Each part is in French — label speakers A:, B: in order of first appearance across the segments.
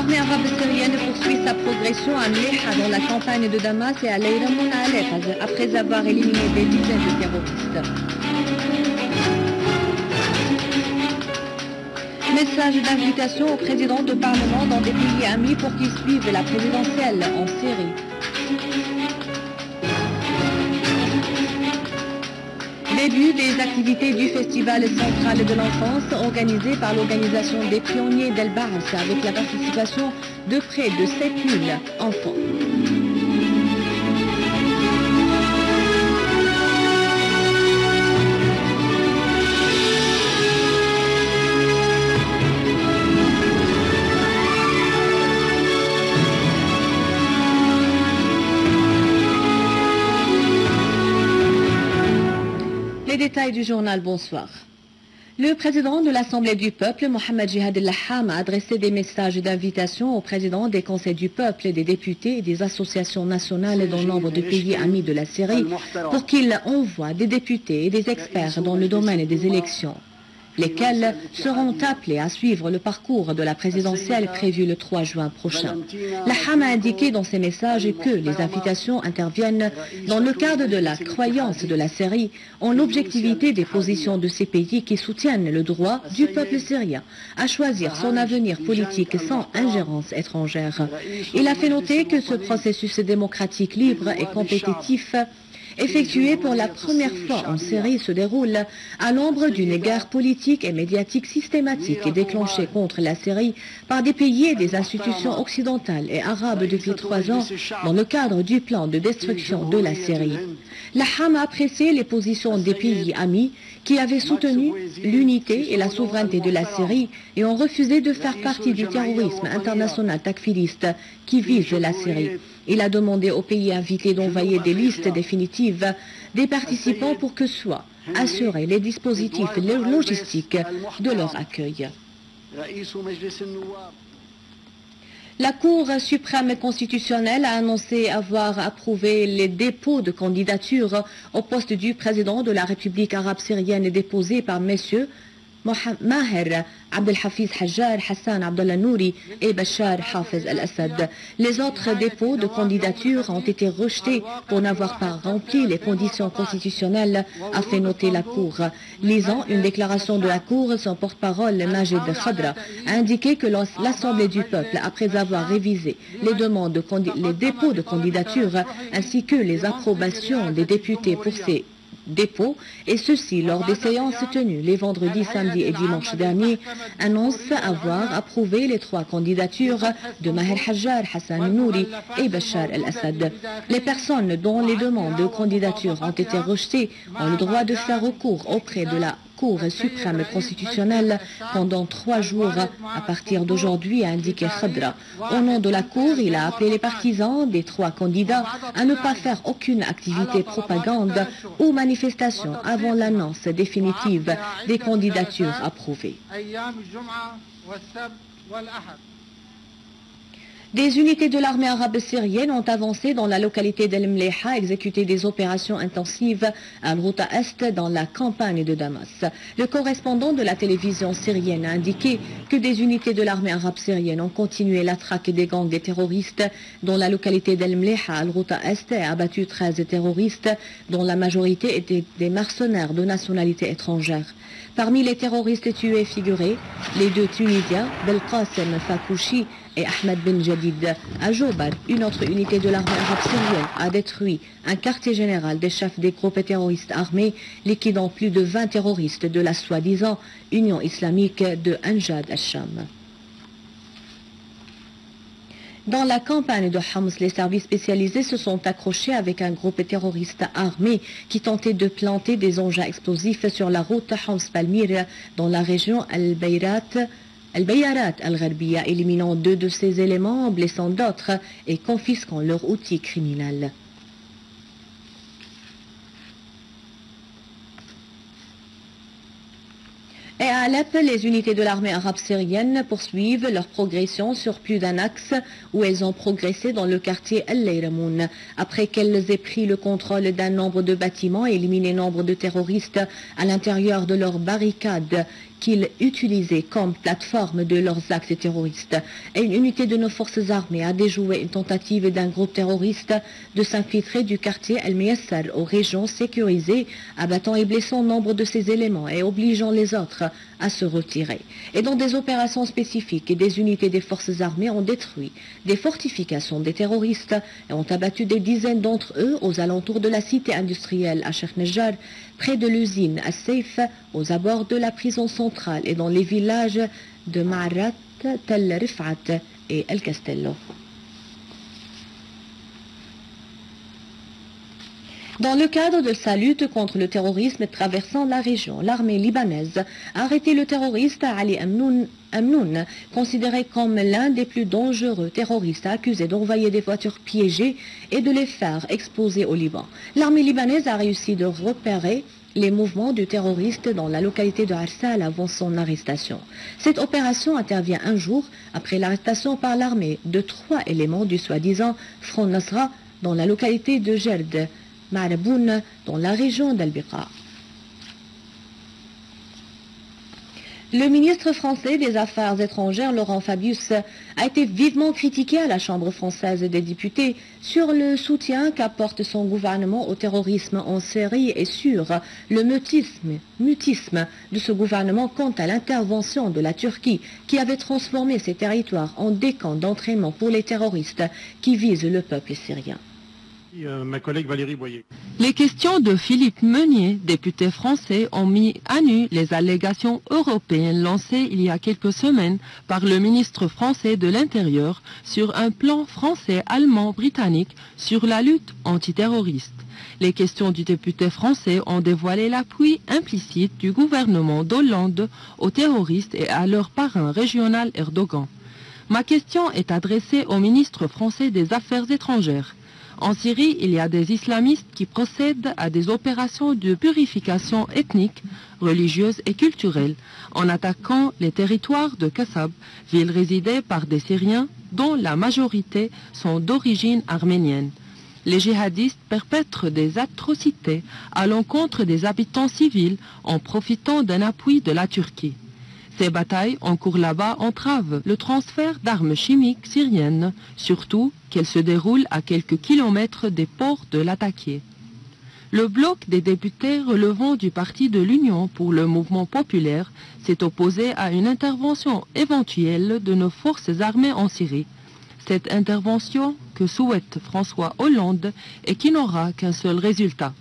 A: L'armée arabe syrienne poursuit sa progression à Mleha dans la campagne de Damas et à Leïramoun à Alep après avoir éliminé des dizaines de terroristes. Message d'invitation au président de Parlement dans des pays amis pour qu'ils suivent la présidentielle en Syrie. Début des activités du Festival central de l'enfance organisé par l'organisation des pionniers d'El-Ba'as avec la participation de près de 7000 enfants. Les détails du journal, bonsoir. Le président de l'Assemblée du peuple, Mohamed Jihad El-Laham, a adressé des messages d'invitation au président des conseils du peuple, des députés et des associations nationales dans nombre de pays amis de la Syrie pour qu'il envoie des députés et des experts dans le domaine des élections, lesquels seront appelés à suivre le parcours de la présidentielle prévue le 3 juin prochain. Laham a indiqué dans ses messages que les invitations interviennent dans le cadre de la croyance de la Syrie en l'objectivité des positions de ces pays qui soutiennent le droit du peuple syrien à choisir son avenir politique sans ingérence étrangère. Il a fait noter que ce processus démocratique libre et compétitif effectué pour la première fois en Syrie se déroule à l'ombre d'une guerre politique et médiatique systématique et déclenchée contre la Syrie par des pays et des institutions occidentales et arabes depuis 3 ans dans le cadre du plan de destruction de la Syrie. Laham a apprécié les positions des pays amis qui avaient soutenu l'unité et la souveraineté de la Syrie et ont refusé de faire partie du terrorisme international takfiriste qui vise la Syrie. Il a demandé aux pays invités d'envoyer des listes définitives des participants pour que soient assurés les dispositifs logistiques de leur accueil. La Cour suprême constitutionnelle a annoncé avoir approuvé les dépôts de candidature au poste du président de la République arabe syrienne déposés par messieurs Maher Abdelhafiz Hajjar, Hassan Abdallah Nouri et Bachar Hafez al-Assad. Les autres dépôts de candidature ont été rejetés pour n'avoir pas rempli les conditions constitutionnelles, a fait noter la Cour. Lisant une déclaration de la Cour, son porte-parole Majid Khadra a indiqué que l'Assemblée du peuple, après avoir révisé les dépôts de candidature ainsi que les approbations des députés pour ces dépôts, et ceci lors des séances tenues les vendredis, samedis et dimanches derniers, annonce avoir approuvé les 3 candidatures de Maher Hajjar, Hassan Nouri et Bachar el-Assad. Les personnes dont les demandes de candidature ont été rejetées ont le droit de faire recours auprès de la Cour suprême constitutionnelle pendant 3 jours à partir d'aujourd'hui, a indiqué Khadra. Au nom de la Cour, il a appelé les partisans des 3 candidats à ne pas faire aucune activité propagande ou manifestation avant l'annonce définitive des candidatures approuvées. Des unités de l'armée arabe syrienne ont avancé dans la localité d'El Mleha, exécuté des opérations intensives à Al-Ghouta Est dans la campagne de Damas. Le correspondant de la télévision syrienne a indiqué que des unités de l'armée arabe syrienne ont continué la traque des gangs des terroristes dans la localité d'El Mleha à Al-Ghouta Est et a abattu 13 terroristes dont la majorité étaient des mercenaires de nationalité étrangère. Parmi les terroristes tués figuraient les 2 Tunisiens, Belqasem Fakouchi et Ahmed Ben Jadid. À Jobar, une autre unité de l'armée arabe syrienne a détruit un quartier général des chefs des groupes terroristes armés, liquidant plus de 20 terroristes de la soi-disant Union islamique de Anjad al-Sham. Dans la campagne de Homs, les services spécialisés se sont accrochés avec un groupe terroriste armé qui tentait de planter des engins explosifs sur la route Homs-Palmyre dans la région Al-Bayrat Al-Gharbiya, éliminant 2 de ces éléments, blessant d'autres et confisquant leurs outils criminels. Et à Alep, les unités de l'armée arabe syrienne poursuivent leur progression sur plus d'un axe où elles ont progressé dans le quartier Al-Leïramoun. Après qu'elles aient pris le contrôle d'un nombre de bâtiments et éliminé nombre de terroristes à l'intérieur de leurs barricades qu'ils utilisaient comme plateforme de leurs actes terroristes. Et une unité de nos forces armées a déjoué une tentative d'un groupe terroriste de s'infiltrer du quartier El Miyassar aux régions sécurisées, abattant et blessant nombre de ces éléments et obligeant les autres à se retirer. Et dans des opérations spécifiques, des unités des forces armées ont détruit des fortifications des terroristes et ont abattu des dizaines d'entre eux aux alentours de la cité industrielle à Sheikh Najjar, près de l'usine à Seif, aux abords de la prison centrale et dans les villages de Ma'arat, Tel Rifat et El Castello. Dans le cadre de sa lutte contre le terrorisme traversant la région, l'armée libanaise a arrêté le terroriste Ali Amnoun, considéré comme l'un des plus dangereux terroristes, accusé d'envoyer des voitures piégées et de les faire exploser au Liban. L'armée libanaise a réussi de repérer les mouvements du terroriste dans la localité de Arsal avant son arrestation. Cette opération intervient un jour après l'arrestation par l'armée de 3 éléments du soi-disant Front Nasra dans la localité de Gerd Ma'raboun, dans la région d'Al-Biqa. Le ministre français des Affaires étrangères, Laurent Fabius, a été vivement critiqué à la Chambre française des députés sur le soutien qu'apporte son gouvernement au terrorisme en Syrie et sur le mutisme de ce gouvernement quant à l'intervention de la Turquie qui avait transformé ces territoires en des camps d'entraînement pour les terroristes qui visent le peuple syrien.
B: Ma collègue Valérie Boyer.
C: Les questions de Philippe Meunier, député français, ont mis à nu les allégations européennes lancées il y a quelques semaines par le ministre français de l'Intérieur sur un plan français-allemand-britannique sur la lutte antiterroriste. Les questions du député français ont dévoilé l'appui implicite du gouvernement d'Hollande aux terroristes et à leur parrain régional Erdogan. Ma question est adressée au ministre français des Affaires étrangères. En Syrie, il y a des islamistes qui procèdent à des opérations de purification ethnique, religieuse et culturelle, en attaquant les territoires de Kassab, ville résidée par des Syriens dont la majorité sont d'origine arménienne. Les djihadistes perpètrent des atrocités à l'encontre des habitants civils en profitant d'un appui de la Turquie. Ces batailles en cours là-bas entravent le transfert d'armes chimiques syriennes, surtout qu'elles se déroulent à quelques kilomètres des ports de l'attaqué. Le bloc des députés relevant du parti de l'Union pour le mouvement populaire s'est opposé à une intervention éventuelle de nos forces armées en Syrie. Cette intervention que souhaite François Hollande et qui n'aura qu'un seul résultat,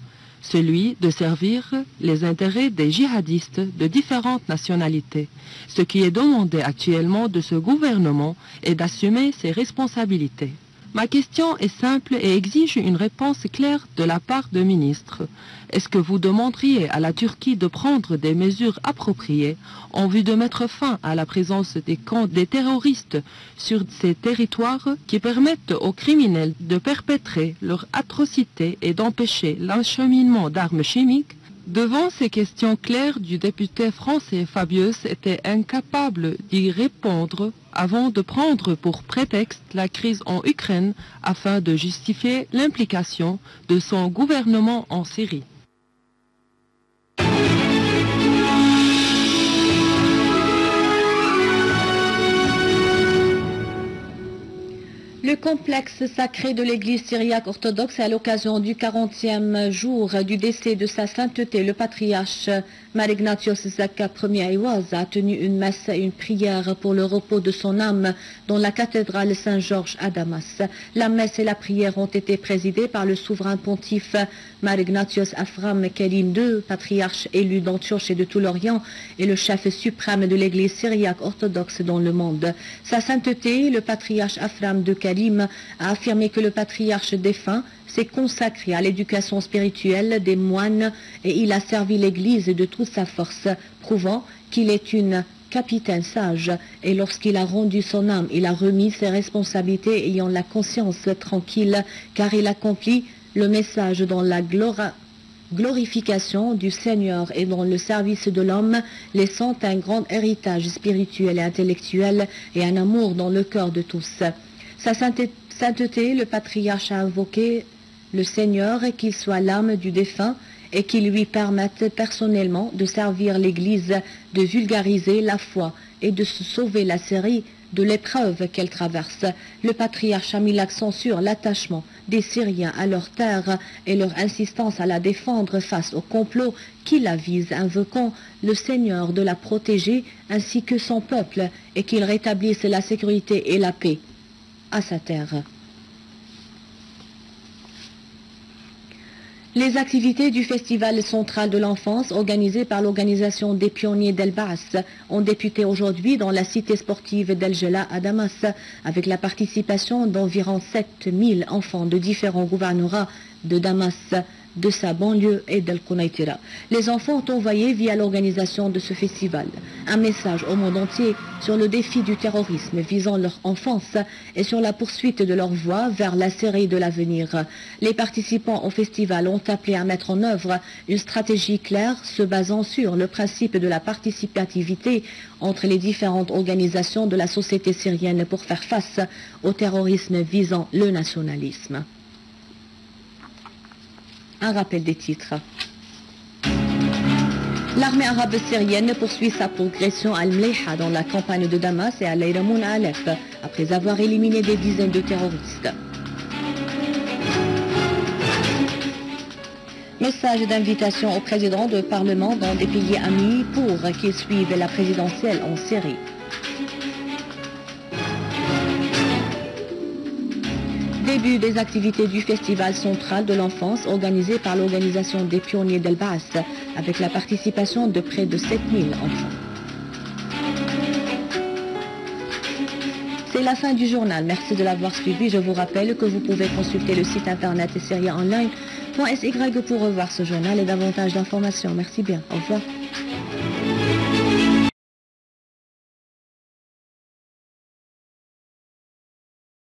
C: celui de servir les intérêts des djihadistes de différentes nationalités. Ce qui est demandé actuellement de ce gouvernement est d'assumer ses responsabilités. Ma question est simple et exige une réponse claire de la part de ministres. Est-ce que vous demanderiez à la Turquie de prendre des mesures appropriées en vue de mettre fin à la présence des camps des terroristes sur ces territoires qui permettent aux criminels de perpétrer leurs atrocités et d'empêcher l'acheminement d'armes chimiques? Devant ces questions claires du député français, Fabius était incapable d'y répondre avant de prendre pour prétexte la crise en Ukraine afin de justifier l'implication de son gouvernement en Syrie.
A: Le complexe sacré de l'église syriaque orthodoxe, à l'occasion du 40e jour du décès de sa sainteté, le patriarche Mar Ignatios Zakka Ier Ayouaz, a tenu une messe et une prière pour le repos de son âme dans la cathédrale Saint-Georges à Damas. La messe et la prière ont été présidées par le souverain pontife Mar Ignatios Afram Karim II, patriarche élu d'Antioche et de tout l'Orient et le chef suprême de l'église syriaque orthodoxe dans le monde. Sa sainteté, le patriarche Afram de Karim, a affirmé que le patriarche défunt s'est consacré à l'éducation spirituelle des moines et il a servi l'Église de toute sa force, prouvant qu'il est une capitaine sage. Et lorsqu'il a rendu son âme, il a remis ses responsabilités ayant la conscience tranquille, car il accomplit le message dans la glorification du Seigneur et dans le service de l'homme, laissant un grand héritage spirituel et intellectuel et un amour dans le cœur de tous. Sa sainteté, le patriarche a invoqué le Seigneur, qu'il soit l'âme du défunt et qui lui permettent personnellement de servir l'Église, de vulgariser la foi et de se sauver la Syrie de l'épreuve qu'elle traverse. Le patriarche a mis l'accent sur l'attachement des Syriens à leur terre et leur insistance à la défendre face au complot qui la vise, invoquant le Seigneur de la protéger ainsi que son peuple et qu'il rétablisse la sécurité et la paix à sa terre. Les activités du Festival central de l'enfance organisé par l'organisation des pionniers d'El-Baas ont débuté aujourd'hui dans la cité sportive d'El Jela à Damas avec la participation d'environ 7000 enfants de différents gouvernorats de Damas, de sa banlieue et d'El Quneitira. Les enfants ont envoyé via l'organisation de ce festival un message au monde entier sur le défi du terrorisme visant leur enfance et sur la poursuite de leur voie vers la Syrie de l'avenir. Les participants au festival ont appelé à mettre en œuvre une stratégie claire se basant sur le principe de la participativité entre les différentes organisations de la société syrienne pour faire face au terrorisme visant le nationalisme. Un rappel des titres. L'armée arabe syrienne poursuit sa progression à Al-Mleiha dans la campagne de Damas et à Layramoun à Alep, après avoir éliminé des dizaines de terroristes. Message d'invitation au président de Parlement dans des pays amis pour qu'ils suivent la présidentielle en Syrie. Début des activités du Festival central de l'enfance organisé par l'organisation des pionniers d'El-Baas avec la participation de près de 7000 enfants. C'est la fin du journal. Merci de l'avoir suivi. Je vous rappelle que vous pouvez consulter le site internet syriaonline.sy pour revoir ce journal et davantage d'informations. Merci bien. Au revoir.